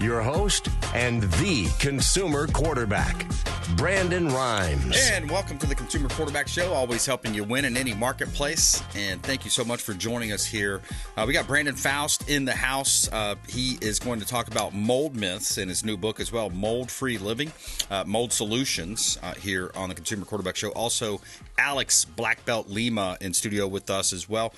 your host and the consumer quarterback, Brandon Rhymes. And welcome to the Consumer Quarterback Show, always helping you win in any marketplace. And thank you so much for joining us here. We got Brandon Faust in the house. He is going to talk about mold myths in his new book as well, Mold-Free Living, Mold Solutions, here on the Consumer Quarterback Show. Also, Alex Black Belt Lima in studio with us as well.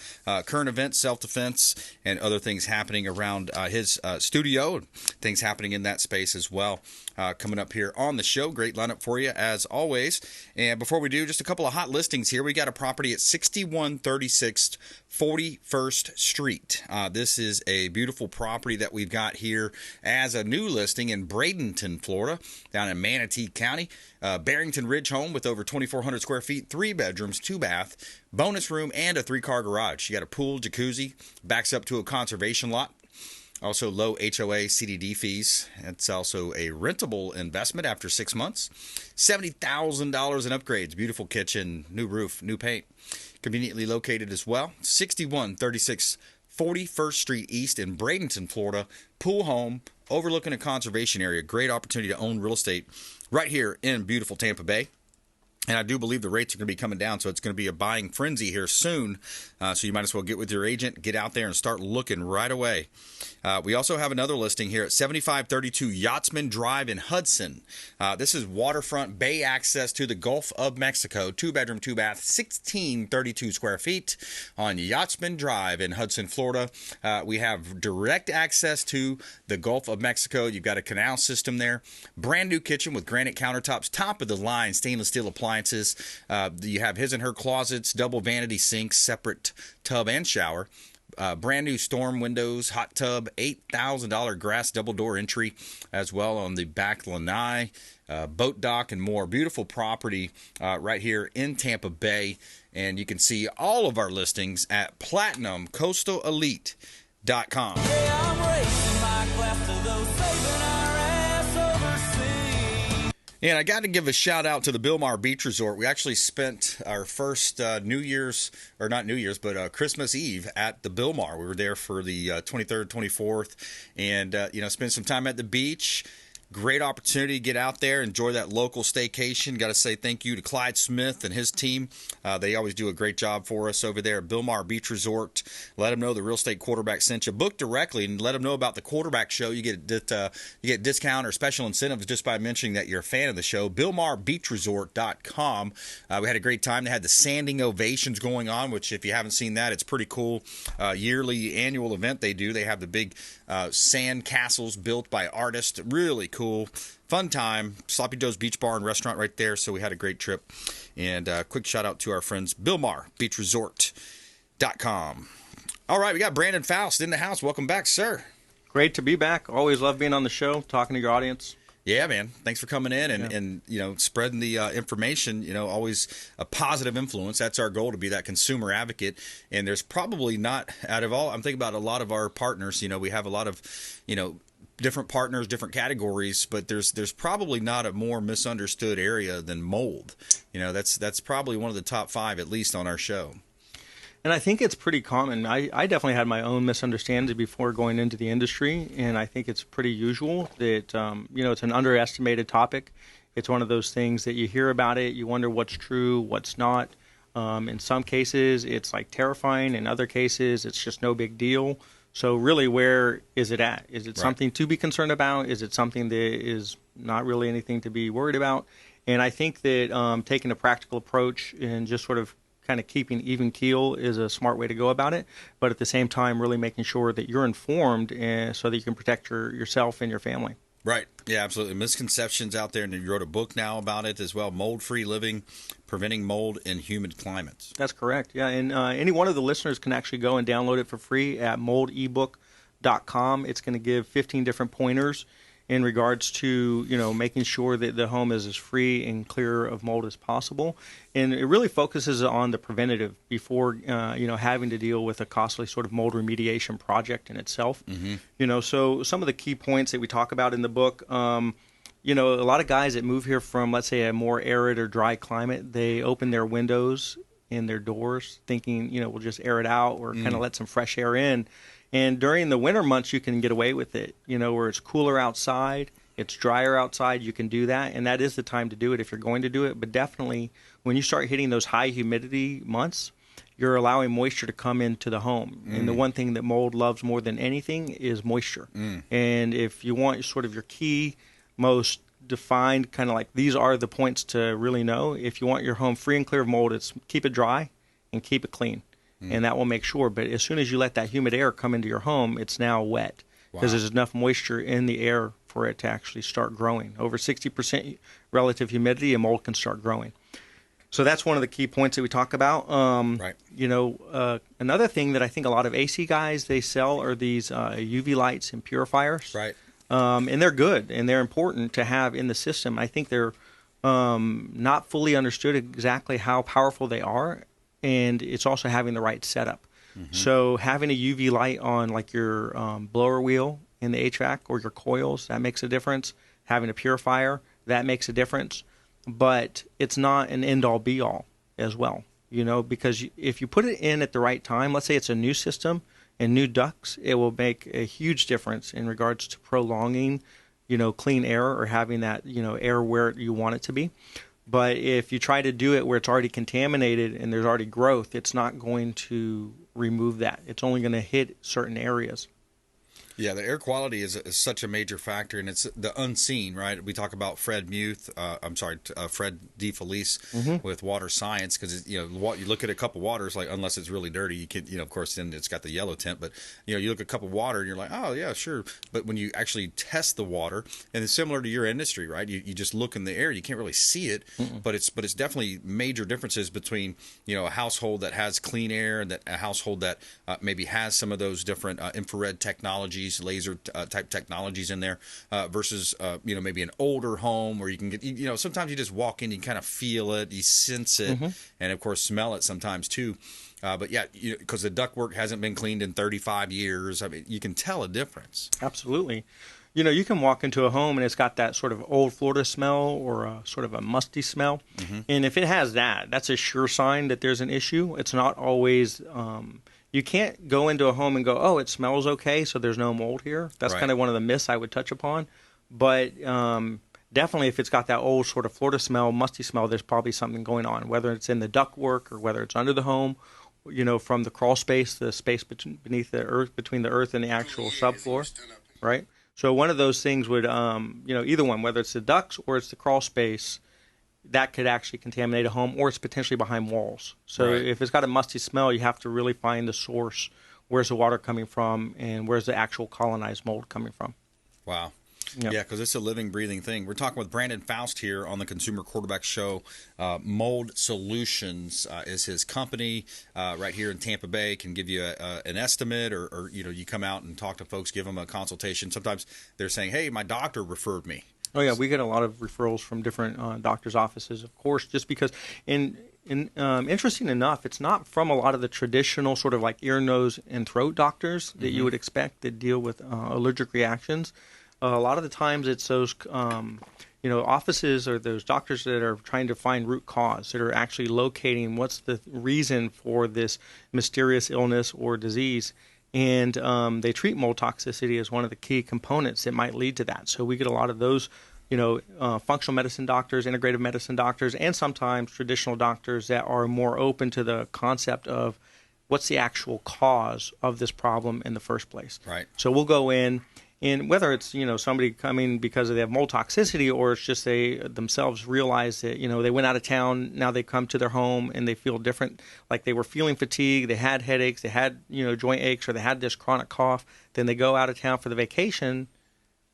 Current events, self-defense, and other things happening around his studio, things happening in that space as well. Coming up here on the show. Great lineup for you as always. And before we do, just a couple of hot listings here. We got a property at 6136 41st Street. This is a beautiful property that we've got here as a new listing in Bradenton, Florida, down in Manatee County. Barrington Ridge home with over 2,400 square feet, 3 bedrooms, 2 bath, bonus room, and a 3-car garage. You got a pool, jacuzzi, backs up to a conservation lot. Also, low HOA CDD fees. It's also a rentable investment after 6 months. $70,000 in upgrades. Beautiful kitchen, new roof, new paint. Conveniently located as well. 6136 41st Street East in Bradenton, Florida. Pool home, overlooking a conservation area. Great opportunity to own real estate right here in beautiful Tampa Bay. And I do believe the rates are going to be coming down, so it's going to be a buying frenzy here soon. So you might as well get with your agent, get out there, and start looking right away. We also have another listing here at 7532 Yachtsman Drive in Hudson. This is waterfront bay access to the Gulf of Mexico. 2-bedroom, 2-bath, 1632 square feet on Yachtsman Drive in Hudson, Florida. We have direct access to the Gulf of Mexico. You've got a canal system there. Brand new kitchen with granite countertops, top of the line stainless steel appliances. You have his and her closets, double vanity sinks, separate tub and shower. Brand new storm windows, hot tub, $8,000 grass double door entry as well on the back lanai, boat dock, and more. Beautiful property right here in Tampa Bay. And you can see all of our listings at PlatinumCoastalElite.com. Yeah, I'm raising my glass to those saving our ass overseas. And I got to give a shout out to the Bilmar Beach Resort. We actually spent our first Christmas Eve at the Bilmar. We were there for the 23rd, 24th, and spent some time at the beach. Great opportunity to get out there, enjoy that local staycation. Got to say thank you to Clyde Smith and his team. They always do a great job for us over there at Bilmar Beach Resort. Let them know the Real Estate Quarterback sent you. Book directly and let them know about the Quarterback Show. You get discount or special incentives just by mentioning that you're a fan of the show. BilmarBeachResort.com. We had a great time. They had the Sanding Ovations going on, which if you haven't seen that, it's pretty cool. Yearly annual event they do. They have the big sand castles built by artists. Really cool. Fun time. Sloppy Joe's Beach Bar and Restaurant right there. So we had a great trip. And quick shout out to our friends, BilmarBeachResort.com. All right, we got Brandon Faust in the house. Welcome back, sir. Great to be back. Always love being on the show, talking to your audience. Yeah, man. Thanks for coming in and spreading the information. Always a positive influence. That's our goal, to be that consumer advocate. And there's probably not, out of all, I'm thinking about a lot of our partners. We have a lot of, different partners, different categories, but there's probably not a more misunderstood area than mold. That's probably one of the top 5, at least, on our show. And I think it's pretty common. I definitely had my own misunderstandings before going into the industry, and I think it's pretty usual that, it's an underestimated topic. It's one of those things that you hear about it, you wonder what's true, what's not. In some cases, it's like terrifying. In other cases, it's just no big deal. So really, where is it at? Is it something to be concerned about? Is it something that is not really anything to be worried about? And I think that taking a practical approach and just sort of kind of keeping even keel is a smart way to go about it. But at the same time, really making sure that you're informed so that you can protect yourself and your family. Right. Yeah, absolutely. Misconceptions out there, and you wrote a book now about it as well, Mold-Free Living, Preventing Mold in Humid Climates. That's correct. Yeah, and any one of the listeners can actually go and download it for free at moldebook.com. It's going to give 15 different pointers in regards to, making sure that the home is as free and clear of mold as possible. And it really focuses on the preventative before, having to deal with a costly sort of mold remediation project in itself. Mm-hmm. So some of the key points that we talk about in the book, a lot of guys that move here from, let's say, a more arid or dry climate, they open their windows and their doors thinking, we'll just air it out or kind of let some fresh air in. And during the winter months, you can get away with it, where it's cooler outside, it's drier outside, you can do that. And that is the time to do it if you're going to do it. But definitely when you start hitting those high humidity months, you're allowing moisture to come into the home. And the one thing that mold loves more than anything is moisture. And if you want sort of your key, most defined kind of like these are the points to really know. If you want your home free and clear of mold, it's keep it dry and keep it clean. And that will make sure. But as soon as you let that humid air come into your home, it's now wet because there's enough moisture in the air for it to actually start growing. Over 60% relative humidity, and mold can start growing. So that's one of the key points that we talk about. Another thing that I think a lot of AC guys, they sell are these UV lights and purifiers. Right. And they're good and they're important to have in the system. I think they're not fully understood exactly how powerful they are. And it's also having the right setup. So having a UV light on like your blower wheel in the HVAC or your coils, that makes a difference. Having a purifier, that makes a difference. But it's not an end-all be-all as well, because if you put it in at the right time, let's say it's a new system and new ducts, it will make a huge difference in regards to prolonging, clean air or having that, air where you want it to be. But if you try to do it where it's already contaminated and there's already growth, it's not going to remove that. It's only going to hit certain areas. Yeah, the air quality is such a major factor, and it's the unseen, right? We talk about Fred DeFelice with water science, because you look at a cup of water, it's like, unless it's really dirty, you can, of course, then it's got the yellow tint. But you look at a cup of water and you're like, oh yeah, sure. But when you actually test the water, and it's similar to your industry, right? You just look in the air, you can't really see it, but it's definitely major differences between a household that has clean air and that a household that maybe has some of those different infrared technologies, laser type technologies in there versus maybe an older home where you can get sometimes you just walk in, you kind of feel it, you sense it, and of course smell it sometimes too. But yeah, because the ductwork hasn't been cleaned in 35 years, I mean, you can tell a difference. Absolutely. You can walk into a home and it's got that sort of old Florida smell or a sort of a musty smell. And if it has that, that's a sure sign that there's an issue. It's not always you can't go into a home and go, oh, it smells okay, so there's no mold here. That's kind of one of the myths I would touch upon. But definitely if it's got that old sort of Florida smell, musty smell, there's probably something going on, whether it's in the ductwork or whether it's under the home, from the crawl space, the space beneath the earth, between the earth and the actual subfloor, right? So one of those things would, either one, whether it's the ducts or it's the crawl space, that could actually contaminate a home, or it's potentially behind walls. So if it's got a musty smell, you have to really find the source. Where's the water coming from, and where's the actual colonized mold coming from? Wow. Yep. Yeah, because it's a living, breathing thing. We're talking with Brandon Faust here on the Consumer Quarterback Show. Mold Solutions is his company right here in Tampa Bay. Can give you an estimate, or you come out and talk to folks, give them a consultation. Sometimes they're saying, hey, my doctor referred me. Oh, yeah, we get a lot of referrals from different doctors' offices, of course, just because interesting enough, it's not from a lot of the traditional sort of like ear, nose, and throat doctors that you would expect that deal with allergic reactions. A lot of the times it's those, offices or those doctors that are trying to find root cause, that are actually locating what's the reason for this mysterious illness or disease. And they treat mold toxicity as one of the key components that might lead to that. So we get a lot of those, functional medicine doctors, integrative medicine doctors, and sometimes traditional doctors that are more open to the concept of what's the actual cause of this problem in the first place. Right. So we'll go in, and whether it's, somebody coming because they have mold toxicity, or it's just they themselves realize that, they went out of town, now they come to their home and they feel different, like they were feeling fatigue, they had headaches, they had, joint aches, or they had this chronic cough. Then they go out of town for the vacation,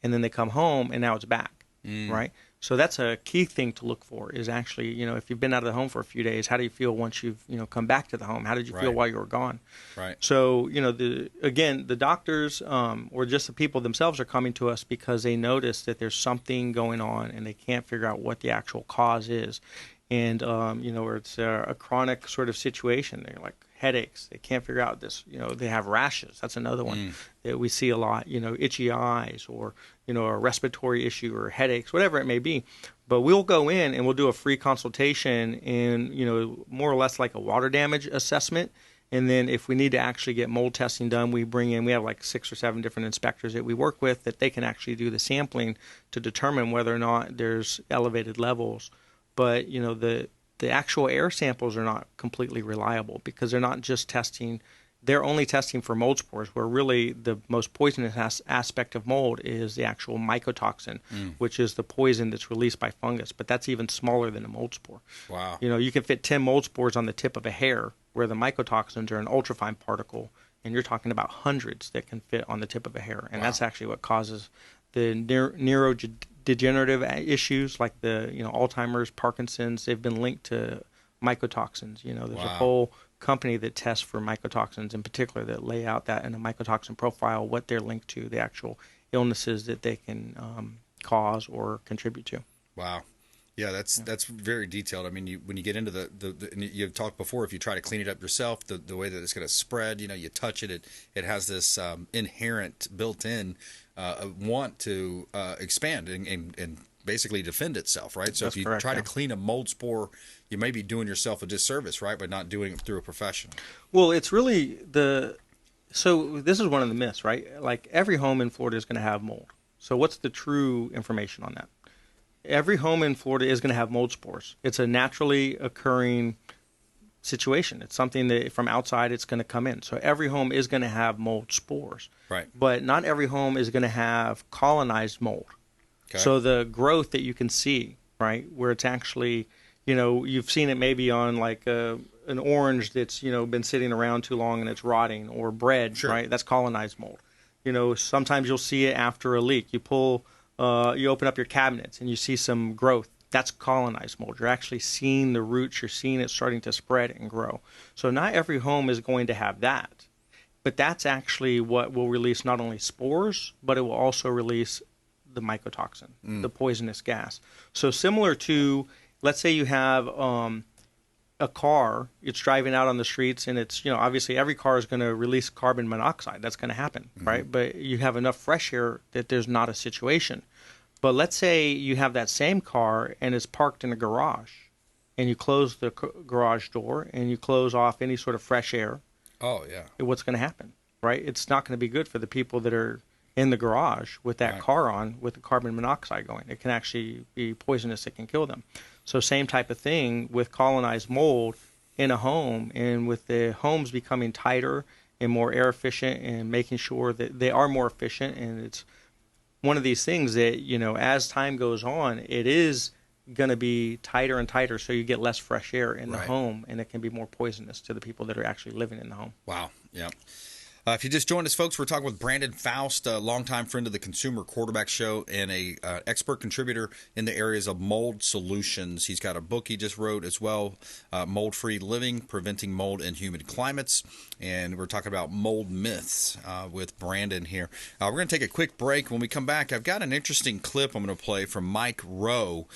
and then they come home and now it's back, right? So that's a key thing to look for, is actually, if you've been out of the home for a few days, how do you feel once you've, come back to the home? How did you feel while you were gone? Right. So, the doctors or just the people themselves are coming to us because they notice that there's something going on and they can't figure out what the actual cause is. And, or it's a chronic sort of situation. They're like headaches. They can't figure out this, they have rashes. That's another one that we see a lot, itchy eyes, or, a respiratory issue, or headaches, whatever it may be. But we'll go in and we'll do a free consultation and, more or less like a water damage assessment. And then if we need to actually get mold testing done, we have like 6 or 7 different inspectors that we work with that they can actually do the sampling to determine whether or not there's elevated levels. But, the actual air samples are not completely reliable because they're not just testing. They're only testing for mold spores, where really the most poisonous aspect of mold is the actual mycotoxin, which is the poison that's released by fungus. But that's even smaller than a mold spore. Wow. You can fit 10 mold spores on the tip of a hair, where the mycotoxins are an ultrafine particle, and you're talking about hundreds that can fit on the tip of a hair. And that's actually what causes the neurodegenerative issues like the Alzheimer's, Parkinson's. They've been linked to mycotoxins. There's a whole company that tests for mycotoxins in particular that lay out that in a mycotoxin profile, what they're linked to, the actual illnesses that they can cause or contribute to. Wow. Yeah, that's very detailed. I mean, when you get into and you've talked before, if you try to clean it up yourself, the way that it's going to spread, you touch it, it has this inherent built-in want to expand and basically defend itself, right? So That's if you correct, try to clean a mold spore, you may be doing yourself a disservice, right, by not doing it through a professional. Well, it's really so this is one of the myths, right? Like every home in Florida is going to have mold. So what's the true information on that? Every home in Florida is going to have mold spores. It's a naturally occurring situation. It's something that from outside it's going to come in. So every home is going to have mold spores. Right. But not every home is going to have colonized mold. Okay. So the growth that you can see, right, where it's actually, you've seen it maybe on like an orange that's, been sitting around too long and it's rotting, or bread, Sure. right? That's colonized mold. Sometimes you'll see it after a leak. You open up your cabinets and you see some growth. That's colonized mold. You're actually seeing the roots. You're seeing it starting to spread and grow. So not every home is going to have that. But that's actually what will release not only spores, but it will also release the mycotoxin, the poisonous gas. So similar to, let's say you have a car, it's driving out on the streets, and it's, obviously every car is going to release carbon monoxide. That's going to happen, right? But you have enough fresh air that there's not a situation. But let's say you have that same car and it's parked in a garage, and you close the garage door and you close off any sort of fresh air. Oh, yeah. What's going to happen, right? It's not going to be good for the people that are in the garage with that car on, with the carbon monoxide going. It can actually be poisonous. It can kill them. So same type of thing with colonized mold in a home, and with the homes becoming tighter and more air efficient and making sure that they are more efficient. And it's one of these things that, as time goes on, it is going to be tighter and tighter, so you get less fresh air in the home, and it can be more poisonous to the people that are actually living in the home. Wow. Yeah. If you just joined us, folks, we're talking with Brandon Faust, a longtime friend of the Consumer Quarterback Show and a expert contributor in the areas of mold solutions. He's got a book he just wrote as well, Mold-Free Living, Preventing Mold in Humid Climates. And we're talking about mold myths with Brandon here. We're going to take a quick break. When we come back, I've got an interesting clip I'm going to play from Mike Rowe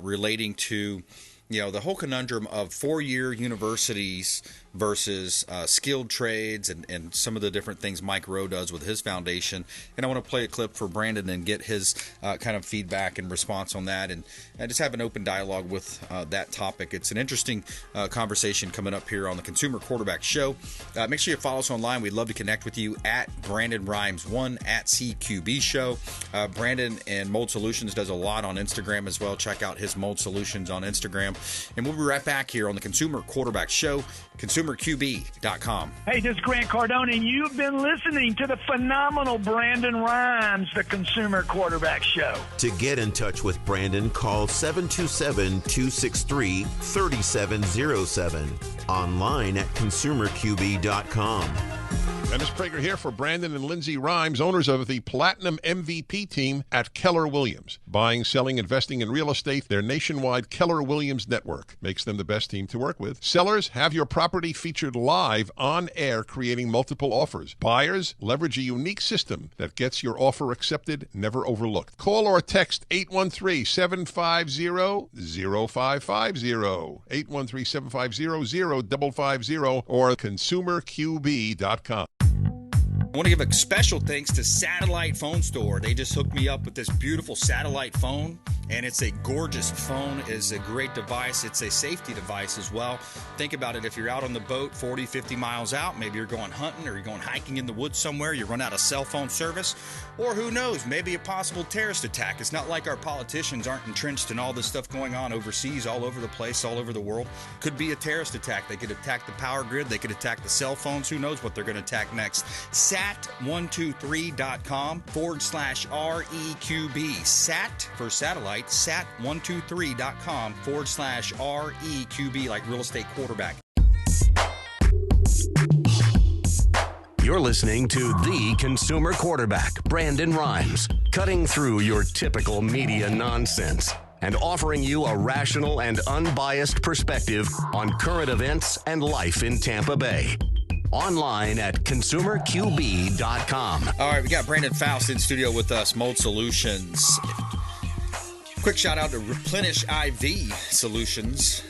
relating to the whole conundrum of 4-year universities versus skilled trades and some of the different things Mike Rowe does with his foundation. And I want to play a clip for Brandon and get his kind of feedback and response on that, and just have an open dialogue with that topic. It's an interesting conversation coming up here on the Consumer Quarterback Show. Make sure you follow us online. We'd love to connect with you at Brandon Rhymes1 at CQB Show. Brandon and Mold Solutions does a lot on Instagram as well. Check out his Mold Solutions on Instagram. And we'll be right back here on the Consumer Quarterback Show, consumerqb.com. Hey, this is Grant Cardone, and you've been listening to the phenomenal Brandon Rhymes, the Consumer Quarterback Show. To get in touch with Brandon, call 727-263-3707. Online at consumerqb.com. Dennis Prager here for Brandon and Lindsay Rhymes, owners of the Platinum MVP team at Keller Williams. Buying, selling, investing in real estate, their nationwide Keller Williams network makes them the best team to work with. Sellers, have your property featured live on air, creating multiple offers. Buyers, leverage a unique system that gets your offer accepted, never overlooked. Call or text 813-750-0550, 813-750-0550, or consumerqb.com. I want to give a special thanks to Satellite Phone Store. They just hooked me up with this beautiful satellite phone. and it's a gorgeous phone. It is a great device. It's a safety device as well. Think about it. If you're out on the boat 40, 50 miles out, maybe you're going hunting or you're going hiking in the woods somewhere, you run out of cell phone service, or who knows, maybe a possible terrorist attack. It's not like our politicians aren't entrenched in all this stuff going on overseas, all over the place, all over the world. Could be a terrorist attack. They could attack the power grid. They could attack the cell phones. Who knows what they're going to attack next? Sat123.com/REQB. Sat for satellite. Sat123.com/REQB, like real estate quarterback. You're listening to the consumer quarterback, Brandon Rhymes, cutting through your typical media nonsense and offering you a rational and unbiased perspective on current events and life in Tampa Bay. Online at consumerqb.com. All right, we got Brandon Faust in studio with us, Mold Solutions. Quick shout out to Replenish IV Solutions.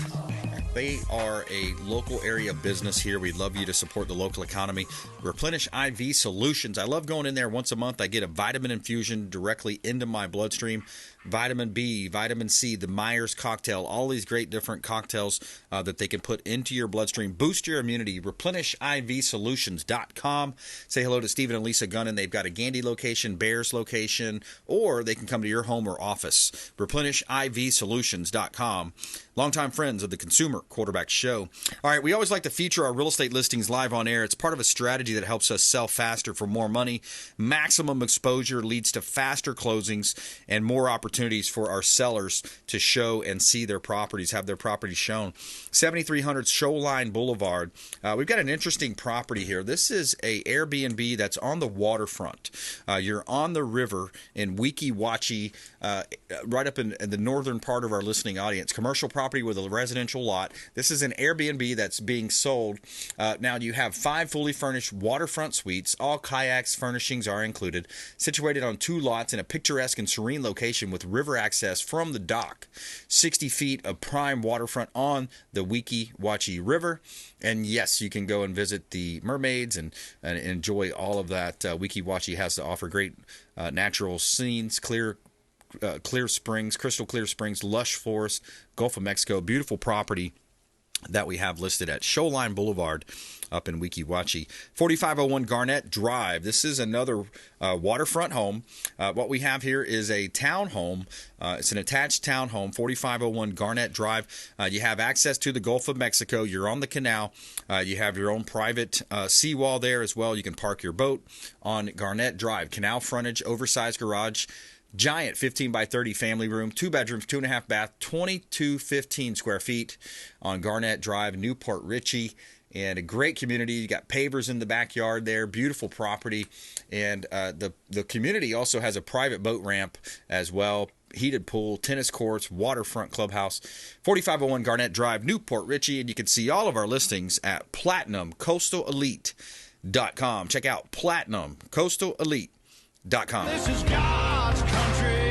They are a local area business here. We'd love you to support the local economy. Replenish IV Solutions. I love going in there once a month. I get a vitamin infusion directly into my bloodstream. Vitamin B, vitamin C, the Myers cocktail, all these great different cocktails that they can put into your bloodstream. Boost your immunity. ReplenishIVSolutions.com. Say hello to Stephen and Lisa Gunnan. They've got a Gandy location, Bears location, or they can come to your home or office. ReplenishIVSolutions.com. Longtime friends of the Consumer Quarterback Show. All right, we always like to feature our real estate listings live on air. It's part of a strategy that helps us sell faster for more money. Maximum exposure leads to faster closings and more opportunities for our sellers to show and see their properties, have their properties shown. 7300 Shoreline Boulevard. We've got an interesting property here. This is a Airbnb that's on the waterfront. You're on the river in Weeki Wachee, right up in the northern part of our listening audience. Commercial property with a residential lot. This is an Airbnb that's being sold. Now you have 5 fully furnished waterfront suites. All kayaks furnishings are included. Situated on 2 lots in a picturesque and serene location with river access from the dock. 60 feet of prime waterfront on the Weeki Wachee River. And yes, you can go and visit the mermaids and enjoy all of that. Weeki Wachee has to offer great natural scenes, clear springs, crystal clear springs, lush forest, Gulf of Mexico. Beautiful property that we have listed at Shoreline Boulevard up in Weeki Wachee. 4501 Garnett Drive. This is another waterfront home. What we have here is a townhome. It's an attached townhome, 4501 Garnett Drive. You have access to the Gulf of Mexico. You're on the canal. You have your own private seawall there as well. You can park your boat on Garnett Drive. Canal frontage, oversized garage. Giant 15 by 30 family room, 2 bedrooms, 2.5 bath, 2215 square feet on Garnett Drive, Newport Richey, and a great community. You got pavers in the backyard there, beautiful property, and the community also has a private boat ramp as well, heated pool, tennis courts, waterfront clubhouse. 4501 Garnett Drive, Newport Richey, and you can see all of our listings at PlatinumCoastalElite.com. Check out PlatinumCoastalElite.com. This is God's country.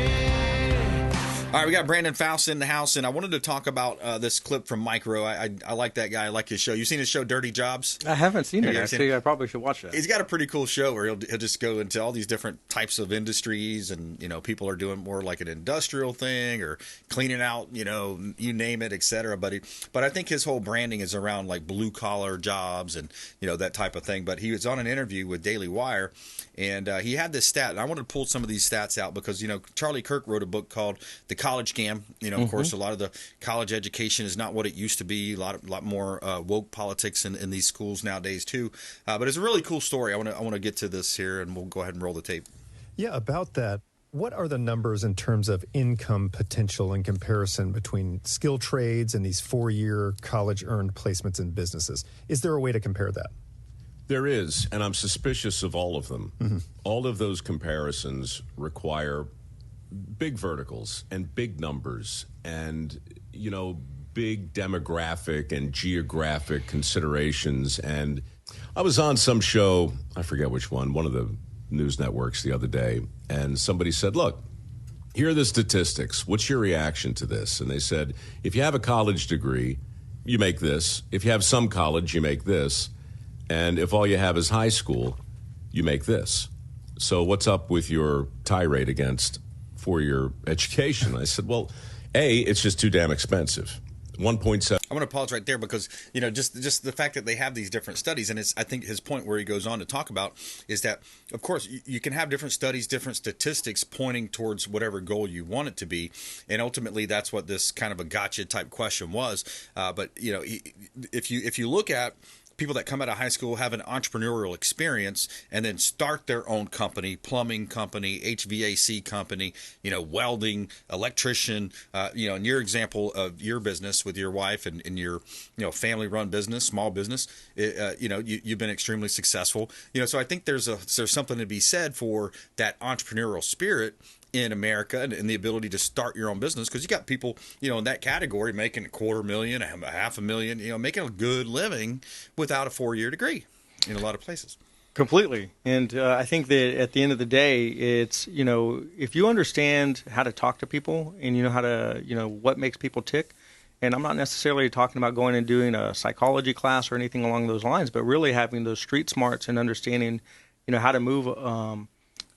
All right, we got Brandon Faust in the house, and I wanted to talk about this clip from Mike Rowe. I like that guy. I like his show. You seen his show, Dirty Jobs? I haven't seen it, actually. I probably should watch that. He's got a pretty cool show where he'll just go into all these different types of industries, and, people are doing more like an industrial thing or cleaning out, you name it, et cetera. But I think his whole branding is around like blue-collar jobs and, that type of thing. But he was on an interview with Daily Wire, and he had this stat, and I wanted to pull some of these stats out because, Charlie Kirk wrote a book called The College Scam. Of course, a lot of the college education is not what it used to be. A lot more woke politics in these schools nowadays too. But it's a really cool story. I want to get to this here, and we'll go ahead and roll the tape. Yeah, about that. What are the numbers in terms of income potential in comparison between skilled trades and these 4-year college-earned placements in businesses? Is there a way to compare that? There is, and I'm suspicious of all of them. Mm-hmm. All of those comparisons require big verticals and big numbers and, big demographic and geographic considerations. And I was on some show, I forget which one of the news networks the other day, and somebody said, look, here are the statistics. What's your reaction to this? And they said, if you have a college degree, you make this. If you have some college, you make this. And if all you have is high school, you make this. So what's up with your tirade against 4-year education. I said, well, A, it's just too damn expensive. 1.7. I'm going to pause right there because, you know, just the fact that they have these different studies, and I think his point where he goes on to talk about is that, of course, you can have different studies, different statistics pointing towards whatever goal you want it to be, and ultimately that's what this kind of a gotcha type question was. But, you know, if you look at people that come out of high school, have an entrepreneurial experience, and then start their own company, plumbing company, HVAC company, you know, welding, electrician, you know, in your example of your business with your wife and your, you know, family-run business, small business, you know, you've been extremely successful. You know, so I think there's something to be said for that entrepreneurial spirit in America and the ability to start your own business, because you got people, you know, in that category making $250,000, $500,000, you know, making a good living without a 4-year degree in a lot of places. Completely. And I think that at the end of the day, it's, you know, if you understand how to talk to people and you know how to, you know, what makes people tick, and I'm not necessarily talking about going and doing a psychology class or anything along those lines, but really having those street smarts and understanding, you know, how to move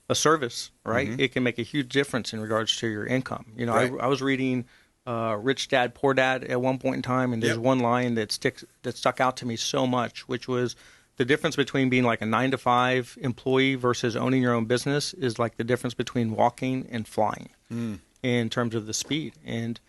a service, right? Mm-hmm. It can make a huge difference in regards to your income. You know, right. I was reading Rich Dad, Poor Dad at one point in time, and there's one line that stuck out to me so much, which was the difference between being like a 9-to-5 employee versus owning your own business is like the difference between walking and flying in terms of the speed. And,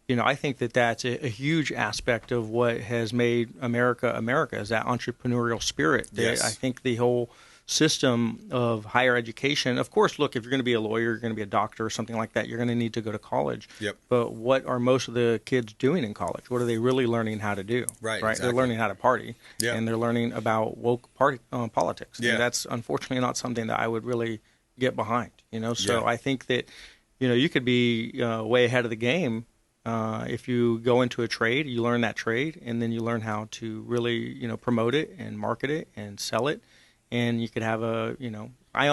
you know, I think that that's a huge aspect of what has made America America, is that entrepreneurial spirit. Yes. I think the whole system of higher education, of course, look, if you're going to be a lawyer, you're going to be a doctor or something like that, you're going to need to go to college. Yep. But what are most of the kids doing in college? What are they really learning how to do? Right. Exactly. They're learning how to party, and they're learning about woke politics. Yeah. And that's unfortunately not something that I would really get behind. You know, so I think that, you know, you could be way ahead of the game if you go into a trade, you learn that trade, and then you learn how to really, you know, promote it and market it and sell it. And you could have a, you know, I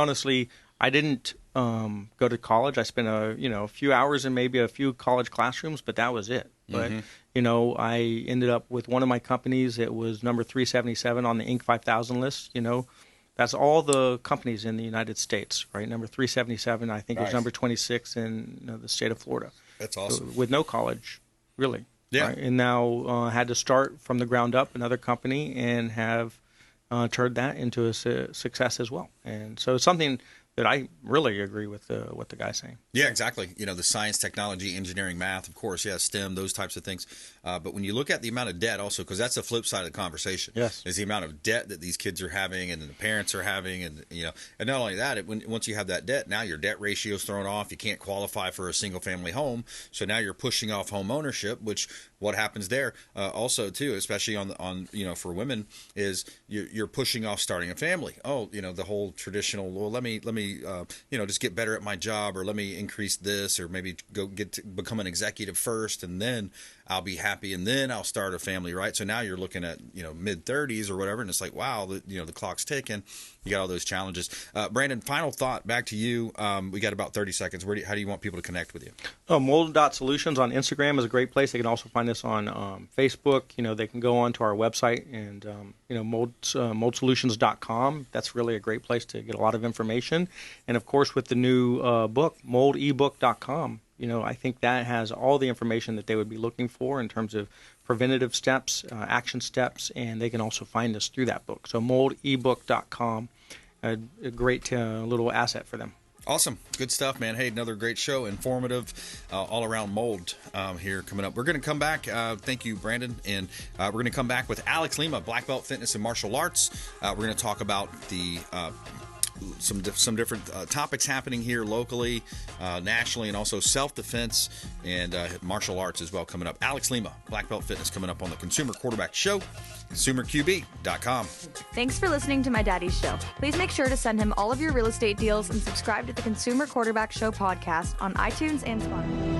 didn't go to college. I spent a few hours in maybe a few college classrooms, but that was it. But, you know, I ended up with one of my companies that was number 377 on the Inc. 5000 list. You know, that's all the companies in the United States, right? Number 377, I think, was number 26 in the state of Florida. That's awesome. So, with no college, really. Yeah. Right? And now had to start from the ground up another company and have turned that into a success as well. And so it's something that I really agree with what the guy's saying. Yeah, exactly. You know, the science, technology, engineering, math, of course, STEM, those types of things. But when you look at the amount of debt also, because that's the flip side of the conversation, is the amount of debt that these kids are having and the parents are having. And, you know, and not only that, once you have that debt, now your debt ratio is thrown off. You can't qualify for a single family home. So now you're pushing off home ownership, which what happens there also, too, especially on you know, for women, is you're pushing off starting a family. Oh, you know, the whole traditional, well, let me you know, just get better at my job, or let me increase this, or maybe become an executive first, and then I'll be happy, and then I'll start a family, right? So now you're looking at, you know, mid-30s or whatever, and it's like, wow, the clock's ticking. You got all those challenges. Brandon, final thought, back to you. We got about 30 seconds. How do you want people to connect with you? Mold.solutions on Instagram is a great place. They can also find us on Facebook. You know, they can go on to our website and, you know, moldsolutions.com. That's really a great place to get a lot of information. And, of course, with the new book, moldebook.com, you know, I think that has all the information that they would be looking for in terms of preventative steps, action steps, and they can also find us through that book. So moldebook.com, a great little asset for them. Awesome. Good stuff, man. Hey, another great show, informative, all around mold here coming up. We're going to come back. Thank you, Brandon. And we're going to come back with Alex Lima, Black Belt Fitness and Martial Arts. We're going to talk about the some different topics happening here locally, nationally, and also self-defense and martial arts as well coming up. Alex Lima, Black Belt Fitness, coming up on the Consumer Quarterback Show, consumerqb.com. Thanks for listening to my daddy's show. Please make sure to send him all of your real estate deals and subscribe to the Consumer Quarterback Show podcast on iTunes and Spotify.